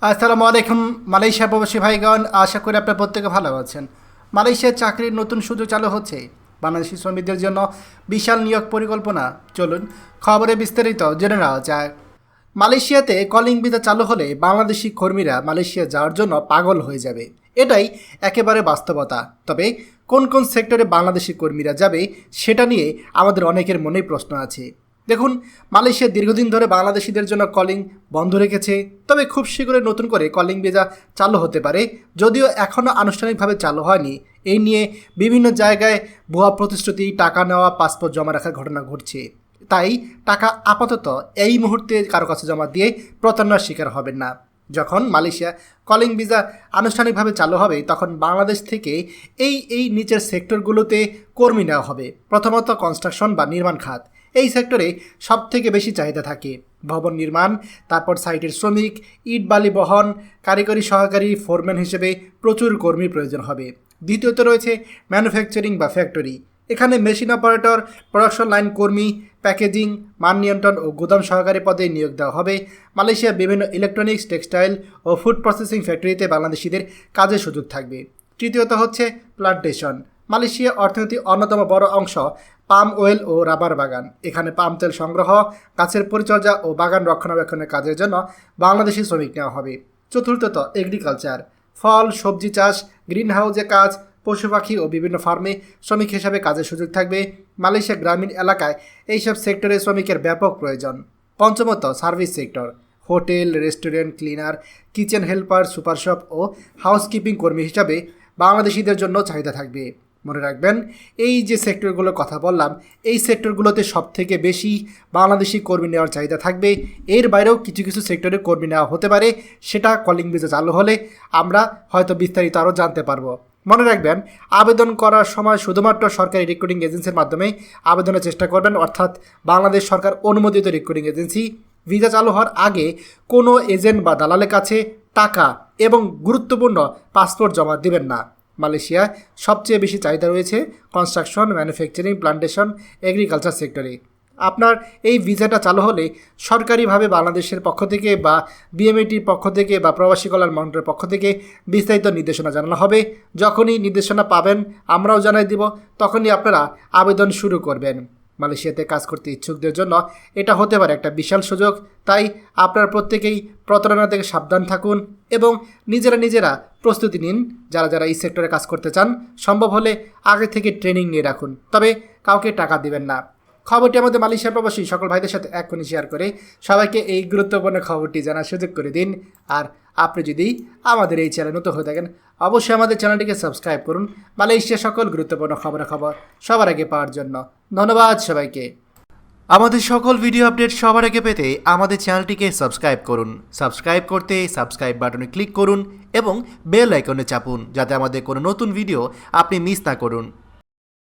আসসালামু আলাইকুম মালয়েশিয়া প্রবাসী ভাইগণ, আশা করি আপনারা প্রত্যেকে ভালো আছেন। মালয়েশিয়ায় চাকরির নতুন সুযোগ চালু হচ্ছে বাংলাদেশি শ্রমিকদের জন্য বিশাল নিয়োগ পরিকল্পনা। চলুন খবরে বিস্তারিত জেনে নেওয়া যাক। মালয়েশিয়াতে কলিং ভিসা চালু হলে বাংলাদেশি কর্মীরা মালয়েশিয়া যাওয়ার জন্য পাগল হয়ে যাবে, এটাই একেবারে বাস্তবতা। তবে কোন কোন সেক্টরে বাংলাদেশি কর্মীরা যাবে সেটা নিয়ে আমাদের অনেকের মনেই প্রশ্ন আছে। দেখুন, মালয়েশিয়া দীর্ঘদিন ধরে বাংলাদেশিদের জন্য কলিং বন্ধ রেখেছে, তবে খুব শীঘ্রই নতুন করে কলিং ভিসা চালু হতে পারে, যদিও এখনও আনুষ্ঠানিকভাবে চালু হয়নি। এই নিয়ে বিভিন্ন জায়গায় ভুয়া প্রতিশ্রুতি, টাকা নেওয়া, পাসপোর্ট জমা রাখার ঘটনা ঘটছে। তাই টাকা আপাতত এই মুহূর্তে কারো কাছে জমা দিয়ে প্রতারণার শিকার হবেন না। যখন মালয়েশিয়া কলিং ভিসা আনুষ্ঠানিকভাবে চালু হবে, তখন বাংলাদেশ থেকে এই নিচের সেক্টরগুলোতে কর্মী নেওয়া হবে। প্রথমত কনস্ট্রাকশন বা নির্মাণ খাত, এই সেক্টরে সবথেকে বেশি চাহিদা থাকে। ভবন নির্মাণ, তারপর সাইটের শ্রমিক, ইট বালি বহন, কারিগরি সহকারী, ফোরম্যান হিসেবে প্রচুর কর্মীর প্রয়োজন হবে। দ্বিতীয়ত রয়েছে ম্যানুফ্যাকচারিং বা ফ্যাক্টরি, এখানে মেশিন অপারেটর, প্রোডাকশন লাইন কর্মী, প্যাকেজিং, মান নিয়ন্ত্রণ ও গুদাম সহকারী পদে নিয়োগ দেওয়া হবে। মালয়েশিয়ার বিভিন্ন ইলেকট্রনিক্স, টেক্সটাইল ও ফুড প্রসেসিং ফ্যাক্টরিতে বাংলাদেশিদের কাজের সুযোগ থাকবে। তৃতীয়ত হচ্ছে প্লান্টেশন, মালয়েশিয়া অর্থনীতির অন্যতম বড় অংশ পাম অয়েল ও রাবার বাগান। এখানে পাম তেল সংগ্রহ, গাছের পরিচর্যা ও বাগান রক্ষণাবেক্ষণের কাজের জন্য বাংলাদেশি শ্রমিক নেওয়া হবে। চতুর্থত এগ্রিকালচার, ফল সবজি চাষ, গ্রিন হাউসে কাজ, পশু পাখি ও বিভিন্ন ফার্মে শ্রমিক হিসাবে কাজের সুযোগ থাকবে। মালয়েশিয়া গ্রামীণ এলাকায় এইসব সেক্টরে শ্রমিকের ব্যাপক প্রয়োজন। পঞ্চমত service sector, hotel, restaurant, cleaner, kitchen helper, super shop ও হাউসকিপিং কর্মী হিসাবে বাংলাদেশিদের জন্য চাহিদা থাকবে। মনে রাখবেন, এই যে সেক্টরগুলোর কথা বললাম, এই সেক্টরগুলোতে সবথেকে বেশি বাংলাদেশি কর্মী নেওয়ার চাহিদা থাকবে। এর বাইরেও কিছু কিছু সেক্টরে কর্মী নেওয়া হতে পারে, সেটা কলিং ভিসা চালু হলে আমরা হয়তো বিস্তারিত আরও জানতে পারবো। মনে রাখবেন, আবেদন করার সময় শুধুমাত্র সরকারি রিক্রুটিং এজেন্সির মাধ্যমে আবেদনের চেষ্টা করবেন, অর্থাৎ বাংলাদেশ সরকার অনুমোদিত রিক্রুটিং এজেন্সি। ভিসা চালু হওয়ার আগে কোনো এজেন্ট বা দালালের কাছে টাকা এবং গুরুত্বপূর্ণ পাসপোর্ট জমা দেবেন না। মালয়েশিয়ায় সবচেয়ে বেশি চাহিদা রয়েছে কনস্ট্রাকশন, ম্যানুফ্যাকচারিং, প্লান্টেশন, এগ্রিকালচার সেক্টরে। আপনার এই ভিসাটা চালু হলে সরকারিভাবে বাংলাদেশের পক্ষ থেকে বা বিএমএটির পক্ষ থেকে বা প্রবাসী কল্যাণ মন্ত্রণালয়ের পক্ষ থেকে বিস্তারিত নির্দেশনা জানানো হবে। যখনই নির্দেশনা পাবেন, আমরাও জানাই দিব, তখনই আপনারা আবেদন শুরু করবেন। মালয়েশিয়াতে কাজ করতে ইচ্ছুকদের জন্য এটা হতে পারে একটা বিশাল সুযোগ। তাই আপনারা প্রত্যেকেই প্রতারণা থেকে সাবধান থাকুন এবং নিজেরা প্রস্তুতি নিন। যারা এই সেক্টরে কাজ করতে চান, সম্ভব হলে আগে থেকে ট্রেনিং নিয়ে রাখুন, তবে কাউকে টাকা দিবেন না। খবরটি আমাদের মালয়েশিয়া প্রবাসী সকল ভাইদের সাথে এখনই শেয়ার করে সবাইকে এই গুরুত্বপূর্ণ খবরটি জানার সুযোগ করে দিন। আর আপনি যদি আমাদের এই চ্যানেল নতুন হয়ে থাকেন, অবশ্যই আমাদের চ্যানেলটিকে সাবস্ক্রাইব করুন মালয়েশিয়া সকল গুরুত্বপূর্ণ খবর সবার আগে পাওয়ার জন্য। ধন্যবাদ সবাইকে। আমাদের সকল ভিডিও আপডেট সবার আগে পেতে আমাদের চ্যানেলটিকে সাবস্ক্রাইব করুন। সাবস্ক্রাইব করতে সাবস্ক্রাইব বাটনে ক্লিক করুন এবং বেল আইকনে চাপুন, যাতে আমাদের কোনো নতুন ভিডিও আপনি মিস না করুন।